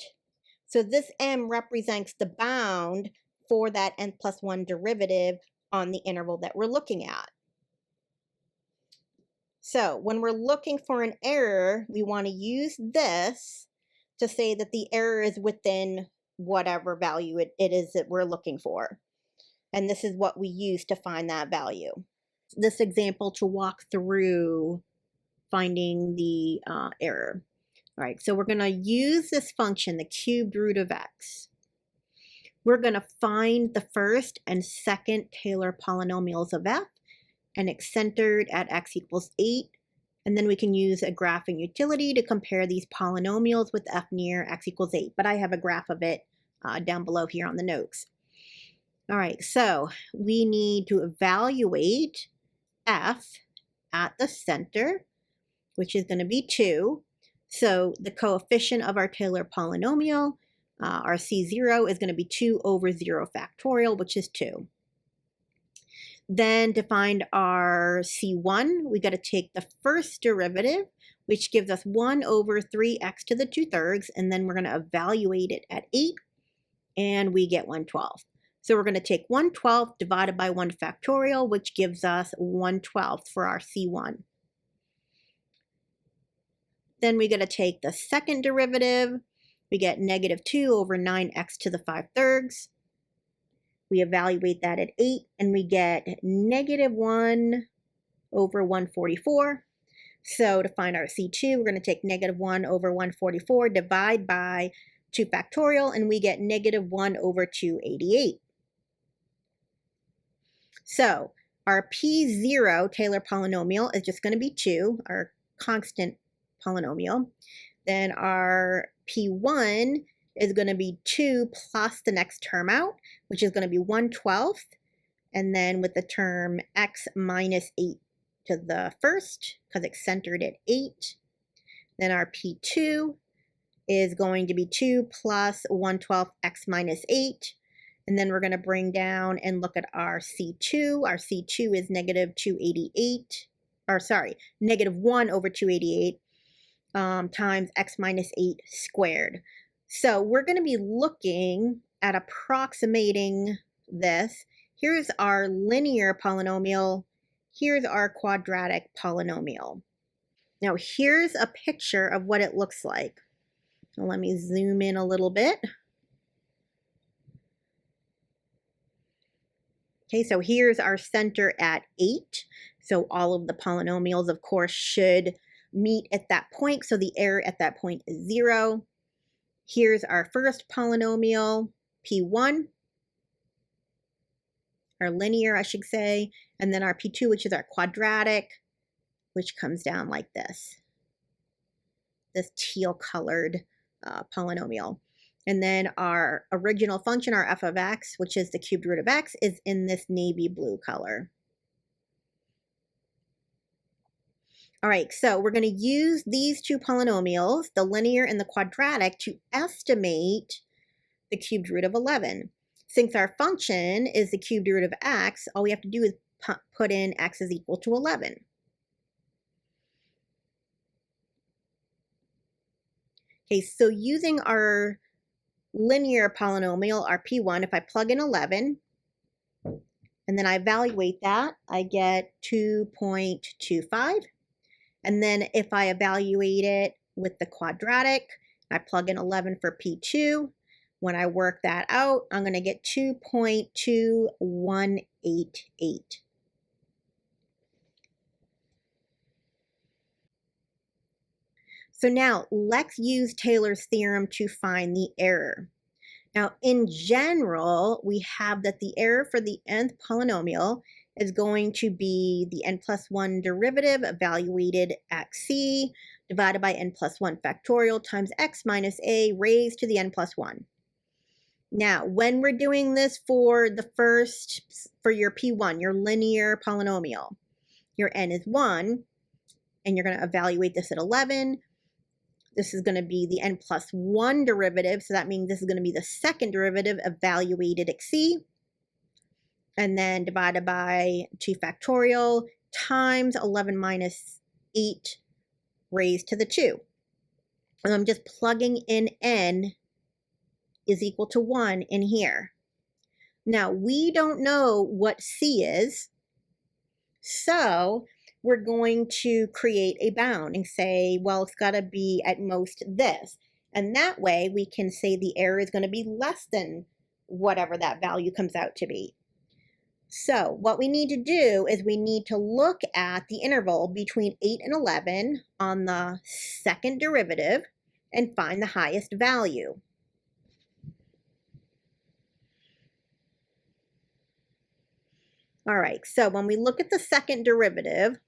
S1: So this m represents the bound for that n plus 1 derivative on the interval that we're looking at. So when we're looking for an error, we want to use this to say that the error is within whatever value it is that we're looking for. And this is what we use to find that value. This example to walk through finding the error. All right, so we're going to use this function, the cubed root of x. We're going to find the first and second Taylor polynomials of f, and it's centered at x equals 8. And then we can use a graphing utility to compare these polynomials with f near x equals 8. But I have a graph of it down below here on the notes. All right, so we need to evaluate f at the center, which is going to be 2. So the coefficient of our Taylor polynomial, our C0, is going to be 2 over 0 factorial, which is 2. Then to find our C1, we got to take the first derivative, which gives us 1 over 3x to the 2/3, and then we're going to evaluate it at 8, and we get 1/12. So we're going to take 1/12 divided by 1 factorial, which gives us 1/12 for our C1. Then we got to take the second derivative. We get negative 2 over 9x to the 5/3. We evaluate that at 8, and we get negative 1 over 144. So to find our C2, we're going to take negative 1 over 144, divide by 2 factorial, and we get negative 1 over 288. So our P0 Taylor polynomial is just going to be 2, our constant polynomial. Then our P1 is going to be 2 plus the next term out, which is going to be 1/12. And then with the term x minus 8 to the first, because it's centered at 8. Then our P2 is going to be 2 plus 1/12 x minus 8. And then we're going to bring down and look at our C2. Our C2 is negative 288, or sorry, negative 1 over 288 times x minus 8 squared. So we're going to be looking at approximating this. Here's our linear polynomial. Here's our quadratic polynomial. Now here's a picture of what it looks like. So let me zoom in a little bit. Okay, so here's our center at 8. So all of the polynomials, of course, should meet at that point. So the error at that point is 0. Here's our first polynomial, P1, our linear, I should say, and then our P2, which is our quadratic, which comes down like this teal colored polynomial. And then our original function, our f of x, which is the cubed root of x, is in this navy blue color. All right, so we're going to use these two polynomials, the linear and the quadratic, to estimate the cubed root of 11. Since our function is the cubed root of x, all we have to do is put in x is equal to 11. Okay, so using our linear polynomial, our P1, if I plug in 11, and then I evaluate that, I get 2.25. And then if I evaluate it with the quadratic, I plug in 11 for P2. When I work that out, I'm going to get 2.2188. So now let's use Taylor's theorem to find the error. Now, in general, we have that the error for the nth polynomial is going to be the n plus 1 derivative evaluated at c divided by n plus 1 factorial times x minus a raised to the n plus 1. Now, when we're doing this for your P1, your linear polynomial, your n is 1, and you're going to evaluate this at 11. This is going to be the n plus 1 derivative, so that means this is going to be the second derivative evaluated at c, and then divided by 2 factorial times 11 minus 8 raised to the 2. And I'm just plugging in n is equal to 1 in here. Now, we don't know what c is, so we're going to create a bound and say, well, it's got to be at most this. And that way we can say the error is going to be less than whatever that value comes out to be. So what we need to do is we need to look at the interval between 8 and 11 on the second derivative and find the highest value. All right, so when we look at the second derivative,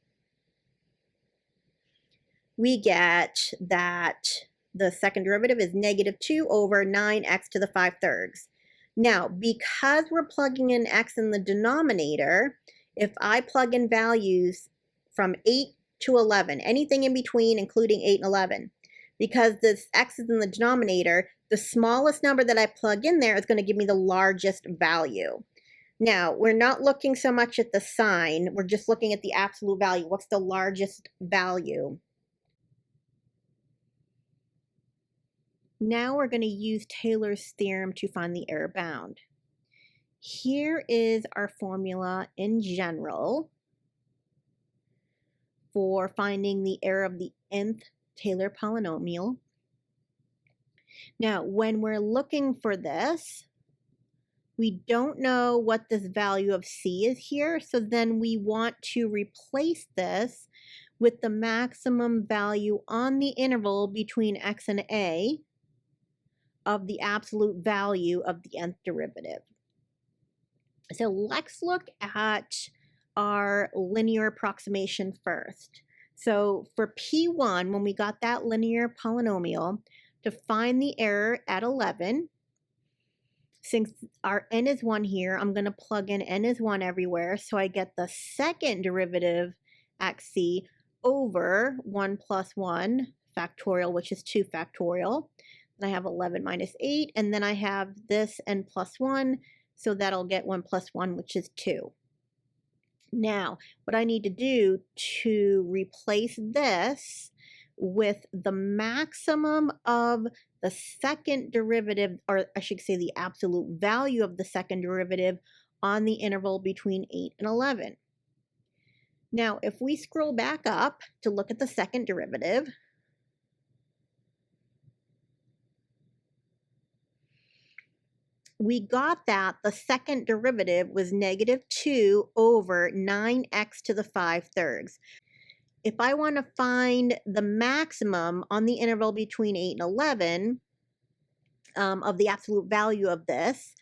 S1: we get that the second derivative is negative 2 over 9x to the 5/3. Now, because we're plugging in x in the denominator, if I plug in values from 8 to 11, anything in between, including 8 and 11, because this x is in the denominator, the smallest number that I plug in there is going to give me the largest value. Now, we're not looking so much at the sign, we're just looking at the absolute value. What's the largest value? Now we're going to use Taylor's theorem to find the error bound. Here is our formula in general for finding the error of the nth Taylor polynomial. Now, when we're looking for this, we don't know what this value of c is here, so then we want to replace this with the maximum value on the interval between x and a of the absolute value of the nth derivative. So let's look at our linear approximation first. So for P1, when we got that linear polynomial, to find the error at 11, since our n is 1 here, I'm going to plug in n is 1 everywhere, so I get the second derivative at c over 1 plus 1 factorial, which is 2 factorial. Then I have 11 minus 8, and then I have this n plus 1, so that'll get 1 plus 1, which is 2. Now, what I need to do to replace this with the maximum of the second derivative, or I should say the absolute value of the second derivative on the interval between 8 and 11. Now, if we scroll back up to look at the second derivative, we got that the second derivative was negative 2 over 9x to the 5/3. If I want to find the maximum on the interval between 8 and 11 of the absolute value of this,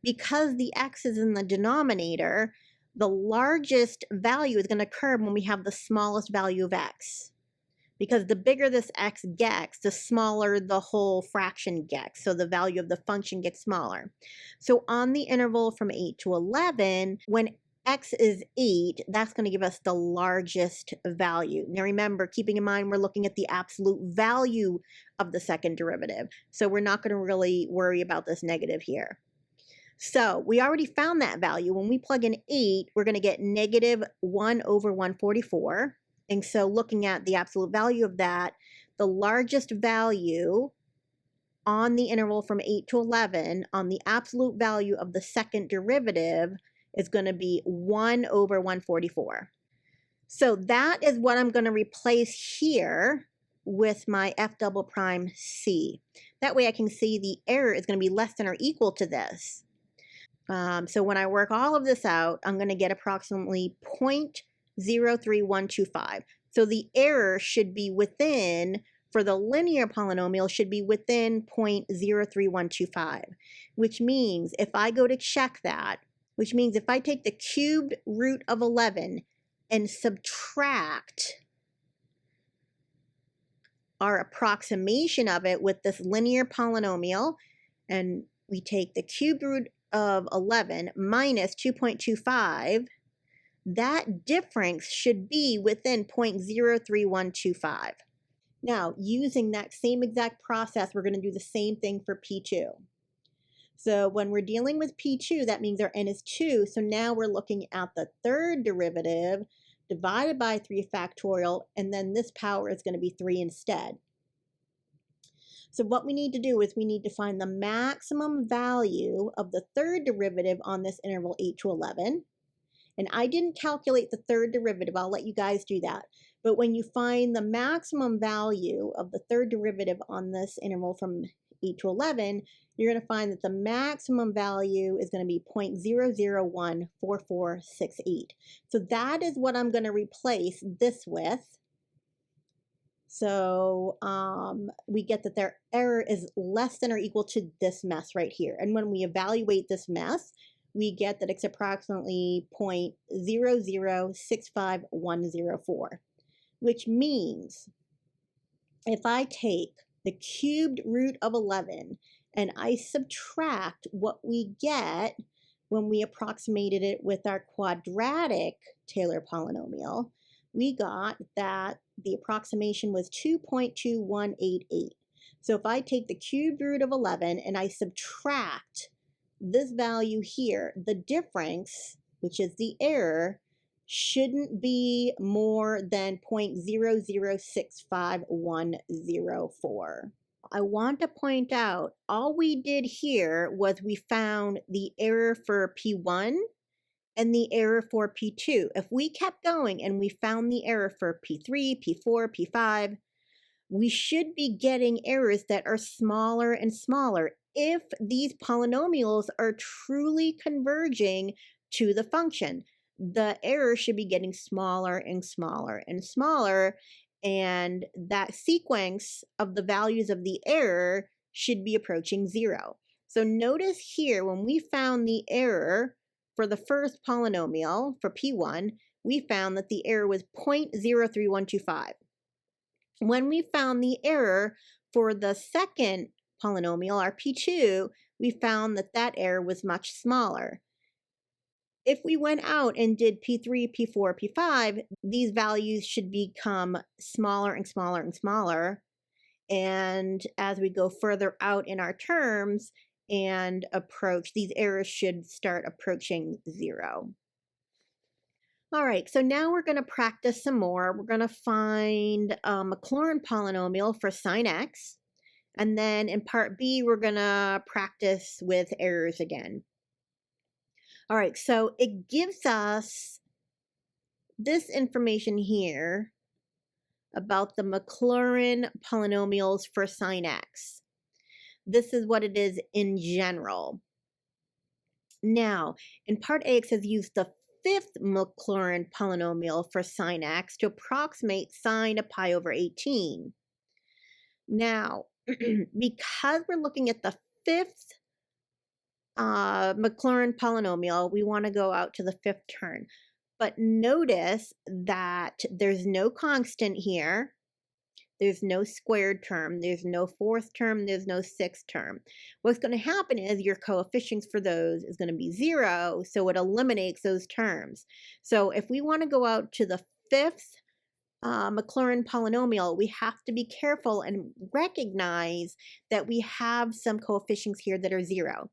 S1: because the x is in the denominator, the largest value is going to occur when we have the smallest value of x. Because the bigger this x gets, the smaller the whole fraction gets. So the value of the function gets smaller. So on the interval from 8 to 11, when x is 8, that's going to give us the largest value. Now remember, keeping in mind we're looking at the absolute value of the second derivative. So we're not going to really worry about this negative here. So we already found that value. When we plug in 8, we're going to get negative 1 over 144. And so looking at the absolute value of that, the largest value on the interval from 8 to 11 on the absolute value of the second derivative is going to be 1 over 144. So that is what I'm going to replace here with my f double prime c. That way I can see the error is going to be less than or equal to this. So when I work all of this out, I'm going to get approximately 0.03125. So the error should be within, for the linear polynomial, should be within 0.03125, which means if I go to check that, which means if I take the cubed root of 11 and subtract our approximation of it with this linear polynomial, and we take the cubed root of 11 minus 2.25, that difference should be within 0.03125. Now, using that same exact process, we're going to do the same thing for P2. So when we're dealing with P2, that means our n is 2. So now we're looking at the third derivative divided by 3 factorial, and then this power is going to be 3 instead. So what we need to do is we need to find the maximum value of the third derivative on this interval 8 to 11. And I didn't calculate the third derivative. I'll let you guys do that. But when you find the maximum value of the third derivative on this interval from 8 to 11, you're going to find that the maximum value is going to be 0.0014468. So that is what I'm going to replace this with. So we get that their error is less than or equal to this mess right here. And when we evaluate this mess, we get that it's approximately 0.0065104, which means if I take the cubed root of 11 and I subtract what we get when we approximated it with our quadratic Taylor polynomial, we got that the approximation was 2.2188. So if I take the cubed root of 11 and I subtract this value here, the difference, which is the error, shouldn't be more than 0.0065104. I want to point out, all we did here was we found the error for P1 and the error for P2. If we kept going and we found the error for P3, P4, P5, we should be getting errors that are smaller and smaller if these polynomials are truly converging to the function. The error should be getting smaller and smaller and smaller, and that sequence of the values of the error should be approaching 0. So notice here, when we found the error for the first polynomial, for P1, we found that the error was 0.03125. When we found the error for the second polynomial, our P2, we found that that error was much smaller. If we went out and did P3, P4, P5, these values should become smaller and smaller and smaller. And as we go further out in our terms and approach, these errors should start approaching 0. All right, so now we're going to practice some more. We're going to find a Maclaurin polynomial for sine x. And then in part B, we're going to practice with errors again. All right, so it gives us this information here about the Maclaurin polynomials for sine x. This is what it is in general. Now, in part A, it says use the fifth Maclaurin polynomial for sine x to approximate sine of pi over 18. Now, because we're looking at the fifth Maclaurin polynomial, we want to go out to the fifth term. But notice that there's no constant here. There's no squared term. There's no fourth term. There's no sixth term. What's going to happen is your coefficients for those is going to be 0, so it eliminates those terms. So if we want to go out to the fifth Maclaurin polynomial, we have to be careful and recognize that we have some coefficients here that are 0.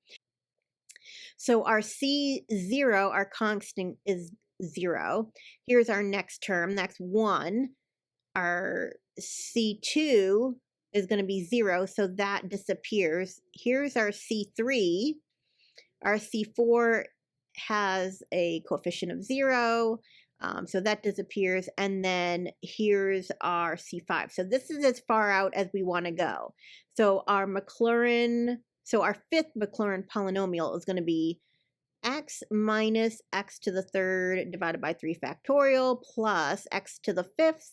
S1: So our C0, our constant, is 0. Here's our next term, that's 1. Our C2 is going to be 0, so that disappears. Here's our C3. Our C4 has a coefficient of 0, so that disappears. And then here's our C5. So this is as far out as we want to go. So our fifth Maclaurin polynomial is going to be x minus x to the third divided by 3 factorial plus x to the fifth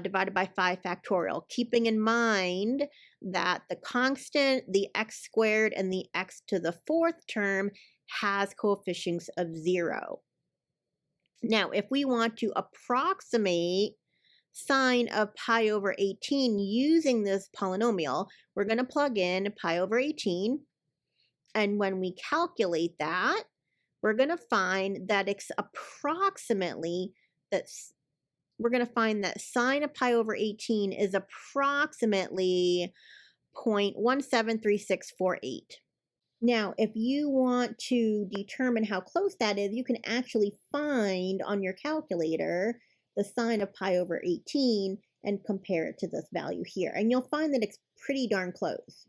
S1: divided by 5 factorial, keeping in mind that the constant, the x squared, and the x to the fourth term has coefficients of 0. Now, if we want to approximate sine of pi over 18 using this polynomial, we're going to plug in pi over 18. And when we calculate that, we're going to find that it's approximately we're going to find that sine of pi over 18 is approximately 0.173648. Now, if you want to determine how close that is, you can actually find on your calculator the sine of pi over 18 and compare it to this value here. And you'll find that it's pretty darn close.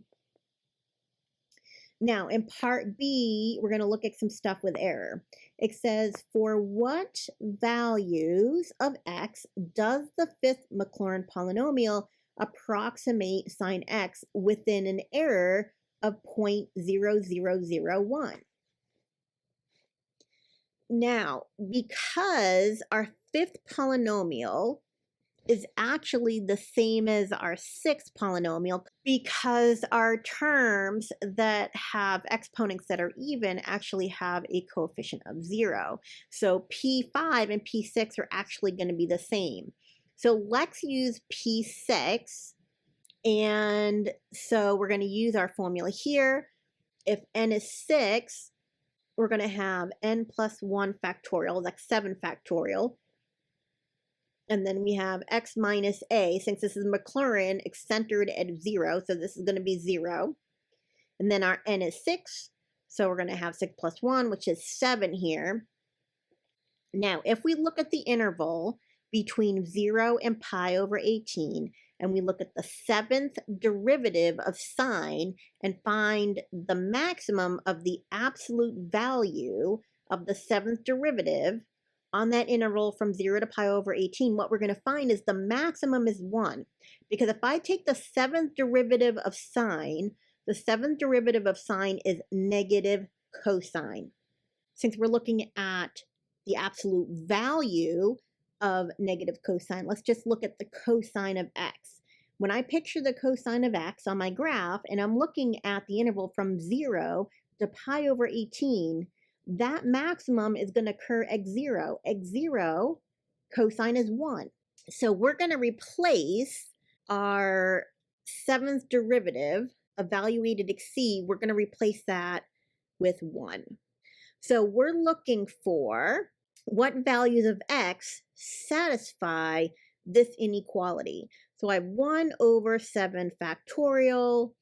S1: Now, in part B, we're going to look at some stuff with error. It says, for what values of x does the fifth Maclaurin polynomial approximate sine x within an error of 0.0001? Now, because our fifth polynomial is actually the same as our sixth polynomial, because our terms that have exponents that are even actually have a coefficient of 0. So P5 and P6 are actually going to be the same. So let's use P6. And so we're going to use our formula here. If n is 6, we're going to have n plus 1 factorial, that's 7 factorial. And then we have x minus a. Since this is Maclaurin, it's centered at 0, so this is going to be 0. And then our n is 6, so we're going to have 6 plus 1, which is 7 here. Now, if we look at the interval between 0 and pi over 18, and we look at the seventh derivative of sine and find the maximum of the absolute value of the seventh derivative on that interval from 0 to pi over 18, what we're going to find is the maximum is 1. Because if I take the seventh derivative of sine, the seventh derivative of sine is negative cosine. Since we're looking at the absolute value of negative cosine, let's just look at the cosine of x. When I picture the cosine of x on my graph, and I'm looking at the interval from 0 to pi over 18, that maximum is going to occur at 0. At 0, cosine is 1. So we're going to replace our seventh derivative evaluated at c, we're going to replace that with 1. So we're looking for what values of x satisfy this inequality. So I have 1 over 7 factorial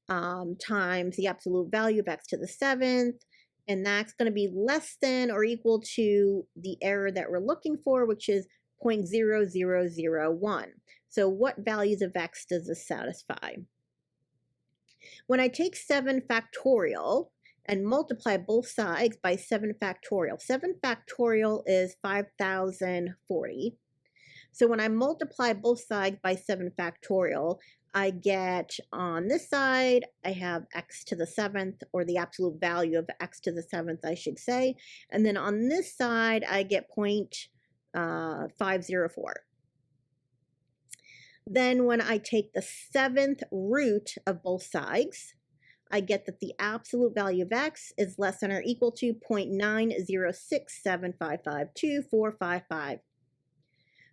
S1: times the absolute value of x to the 7th, and that's going to be less than or equal to the error that we're looking for, which is 0.0001. So what values of x does this satisfy? When I take 7 factorial and multiply both sides by 7 factorial, 7 factorial is 5040. So when I multiply both sides by 7 factorial, I get on this side, I have x to the 7th, or the absolute value of x to the 7th, I should say. And then on this side, I get 0.504. Then when I take the 7th root of both sides, I get that the absolute value of x is less than or equal to 0.9067552,455.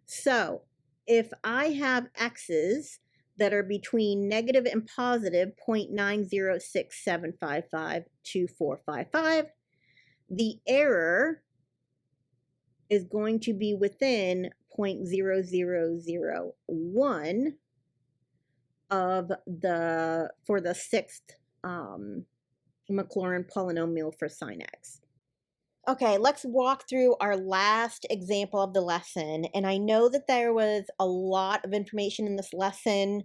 S1: So if I have x's that are between negative and positive 0.906755245, the error is going to be within 0.0001 of for the sixth Maclaurin polynomial for sine x. Okay, let's walk through our last example of the lesson. And I know that there was a lot of information in this lesson,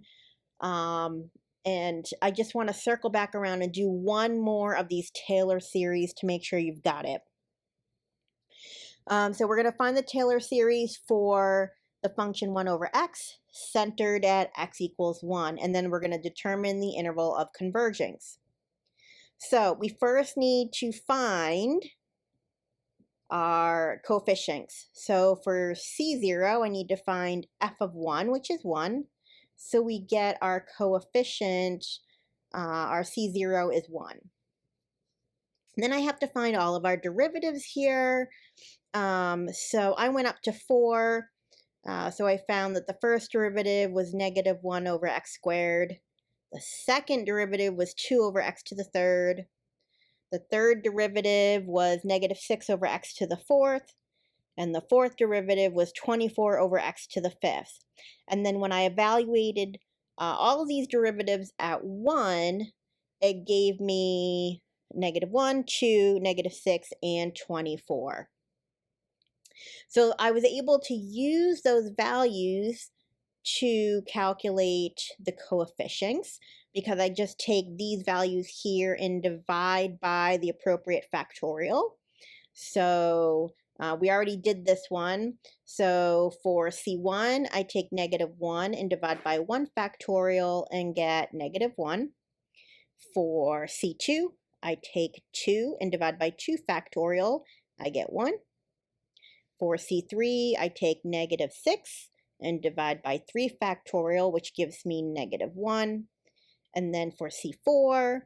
S1: and I just want to circle back around and do one more of these Taylor series to make sure you've got it. So we're going to find the Taylor series for the function 1 over x centered at x equals 1, and then we're going to determine the interval of convergence. So we first need to find our coefficients. So for C0, I need to find f of 1, which is 1. So we get our coefficient, our C0 is 1. And then I have to find all of our derivatives here. So I went up to 4. So I found that the first derivative was negative 1 over x squared. The second derivative was 2 over x to the third. The third derivative was negative 6 over x to the fourth. And the fourth derivative was 24 over x to the fifth. And then when I evaluated all of these derivatives at 1, it gave me negative 1, 2, negative 6, and 24. So I was able to use those values to calculate the coefficients, because I just take these values here and divide by the appropriate factorial. So we already did this one. So for C1, I take negative 1 and divide by 1 factorial and get negative 1. For C2, I take 2 and divide by 2 factorial, I get 1. For C3, I take negative 6 and divide by 3 factorial, which gives me negative 1. And then for C4,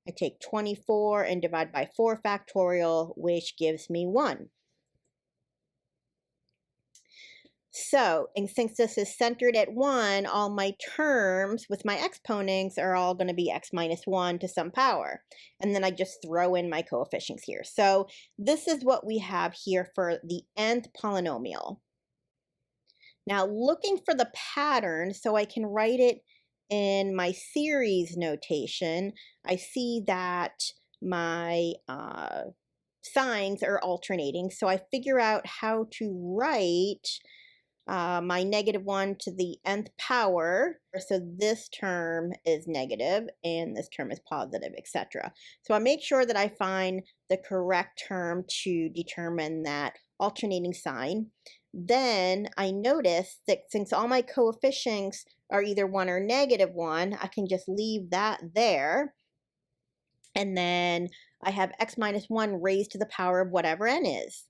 S1: I take 24 and divide by 4 factorial, which gives me 1. So, and since this is centered at 1, all my terms with my exponents are all going to be x minus 1 to some power. And then I just throw in my coefficients here. So this is what we have here for the nth polynomial. Now, looking for the pattern so I can write it in my series notation, I see that my signs are alternating. So I figure out how to write my negative 1 to the nth power. So this term is negative and this term is positive, etc. So I make sure that I find the correct term to determine that alternating sign. Then I notice that since all my coefficients are either 1 or negative 1, I can just leave that there. And then I have x minus 1 raised to the power of whatever n is.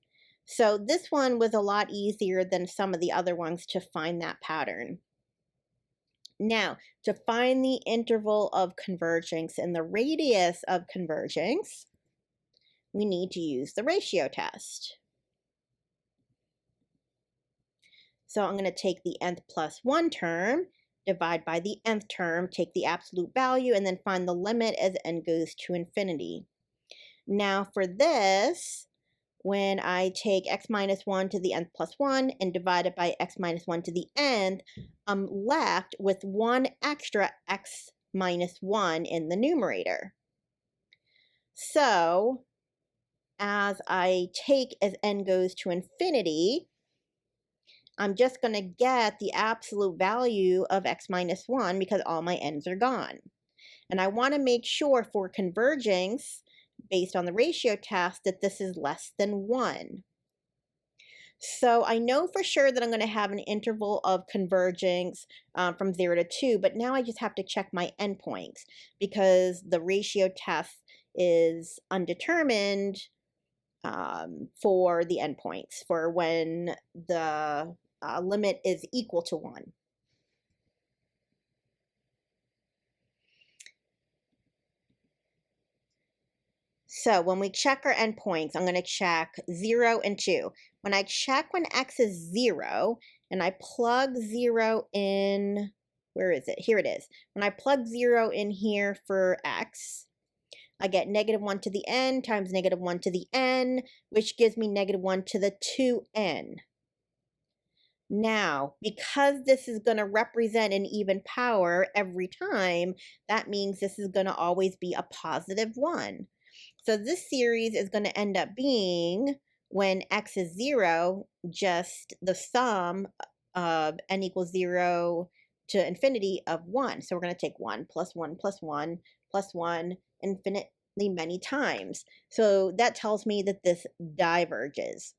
S1: So this one was a lot easier than some of the other ones to find that pattern. Now, to find the interval of convergence and the radius of convergence, we need to use the ratio test. So I'm going to take the nth plus 1 term, divide by the nth term, take the absolute value, and then find the limit as n goes to infinity. Now for this, when I take x minus 1 to the nth plus 1 and divide it by x minus 1 to the nth, I'm left with 1 extra x minus 1 in the numerator. So as I take as n goes to infinity, I'm just going to get the absolute value of x minus 1 because all my n's are gone. And I want to make sure for convergence, based on the ratio test, that this is less than 1. So I know for sure that I'm going to have an interval of convergence from 0 to 2, but now I just have to check my endpoints because the ratio test is undetermined for the endpoints, for when the limit is equal to 1. So when we check our endpoints, I'm going to check 0 and 2. When I check when x is 0 and I plug 0 in, where is it? Here it is. When I plug 0 in here for x, I get -1 to the n times -1 to the n, which gives me -1 to the 2n. Now, because this is going to represent an even power every time, that means this is going to always be a positive 1. So this series is going to end up being, when x is 0, just the sum of n equals 0 to infinity of 1. So we're going to take 1 plus 1 plus 1 plus 1 infinitely many times. So that tells me that this diverges.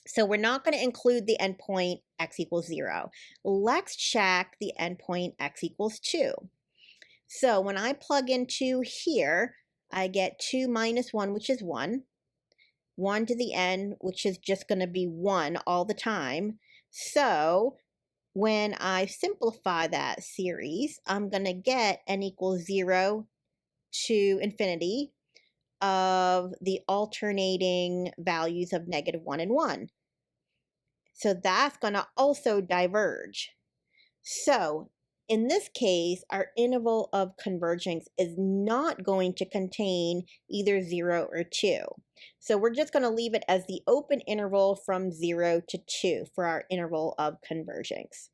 S1: So we're not going to include the endpoint x equals 0. Let's check the endpoint x equals 2. So when I plug in 2 here, I get 2 minus 1, which is 1. 1 to the n, which is just going to be 1 all the time. So when I simplify that series, I'm going to get n equals 0 to infinity of the alternating values of -1 and 1. So that's going to also diverge. So in this case, our interval of convergence is not going to contain either 0 or 2. So we're just going to leave it as the open interval from 0 to 2 for our interval of convergence.